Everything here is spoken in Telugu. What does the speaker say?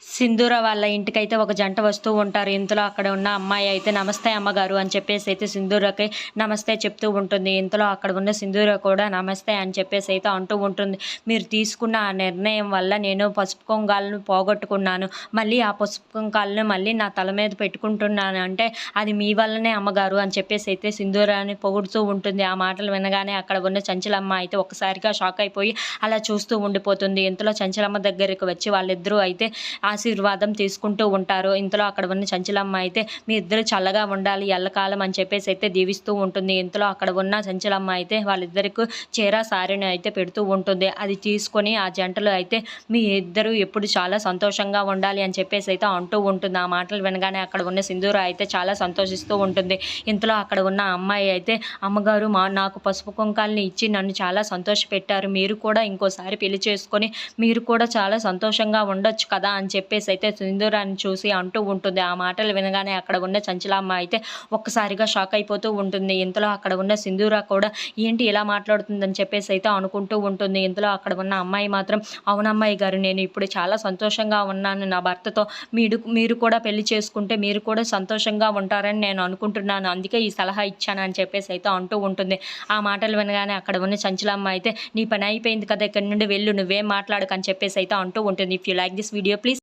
సింధూర వాళ్ళ ఇంటికైతే ఒక జంట వస్తూ ఉంటారు. ఇంతలో అక్కడ ఉన్న అమ్మాయి అయితే నమస్తే అమ్మగారు అని చెప్పేసి అయితే సింధూరకి నమస్తే చెప్తూ ఉంటుంది. ఇంతలో అక్కడ ఉన్న సింధూర కూడా నమస్తే అని చెప్పేసి అయితే అంటూ ఉంటుంది. మీరు తీసుకున్న ఆ నిర్ణయం వల్ల నేను పసుపు కుంకాలను పోగొట్టుకున్నాను. మళ్ళీ ఆ పసుపు కుంకాలను మళ్ళీ నా తల మీద పెట్టుకుంటున్నాను అంటే అది మీ వల్లనే అమ్మగారు అని చెప్పేసి అయితే సింధూరాన్ని పొగుడుతూ ఉంటుంది. ఆ మాటలు వినగానే అక్కడ ఉన్న చంచలమ్మ అయితే ఒక్కసారిగా షాక్ అయిపోయి అలా చూస్తూ ఉండిపోతుంది. ఇంతలో చంచలమ్మ దగ్గరికి వచ్చి వాళ్ళిద్దరూ అయితే ఆశీర్వాదం తీసుకుంటూ ఉంటారు. ఇంతలో అక్కడ ఉన్న చంచలమ్మ అయితే మీ ఇద్దరు చల్లగా ఉండాలి ఎల్లకాలం అని చెప్పేసి అయితే దీవిస్తూ ఉంటుంది. ఇంతలో అక్కడ ఉన్న చంచలమ్మ అయితే వాళ్ళిద్దరికి చీర సారీని అయితే పెడుతూ ఉంటుంది. అది తీసుకొని ఆ జంటలో అయితే మీ ఇద్దరు ఎప్పుడు చాలా సంతోషంగా ఉండాలి అని చెప్పేసి అయితే అంటూ ఉంటుంది. ఆ మాటలు వినగానే అక్కడ ఉన్న సింధూర అయితే చాలా సంతోషిస్తూ ఉంటుంది. ఇంతలో అక్కడ ఉన్న అమ్మాయి అయితే అమ్మగారు నాకు పసుపు కుంకాలని ఇచ్చి నన్ను చాలా సంతోషపెట్టారు. మీరు కూడా ఇంకోసారి పెళ్లి చేసుకొని మీరు కూడా చాలా సంతోషంగా ఉండొచ్చు కదా అని చెప్పేసి అయితే సింధూరాన్ని చూసి అంటూ ఉంటుంది. ఆ మాటలు వినగానే అక్కడ ఉన్న చంచలమ్మ అయితే ఒక్కసారిగా షాక్ అయిపోతూ ఉంటుంది. ఇంతలో అక్కడ ఉన్న సింధూర కూడా ఏంటి ఇలా మాట్లాడుతుందని చెప్పేసి అయితే అనుకుంటూ ఉంటుంది. ఇంతలో అక్కడ ఉన్న అమ్మాయి మాత్రం అవునమ్మాయి గారు నేను ఇప్పుడు చాలా సంతోషంగా ఉన్నాను నా భర్తతో. మీరు కూడా పెళ్లి చేసుకుంటే మీరు కూడా సంతోషంగా ఉంటారని నేను అనుకుంటున్నాను. అందుకే ఈ సలహా ఇచ్చాను అని చెప్పేసి అయితే అంటూ ఉంటుంది. ఆ మాటలు వినగానే అక్కడ ఉన్న చంచలమ్మ అయితే నీ పని అయిపోయింది కదా, ఇక్కడి నుండి వెళ్ళు, నువ్వేం మాట్లాడకని చెప్పేసి అయితే అంటూ ఉంటుంది. If you like this video please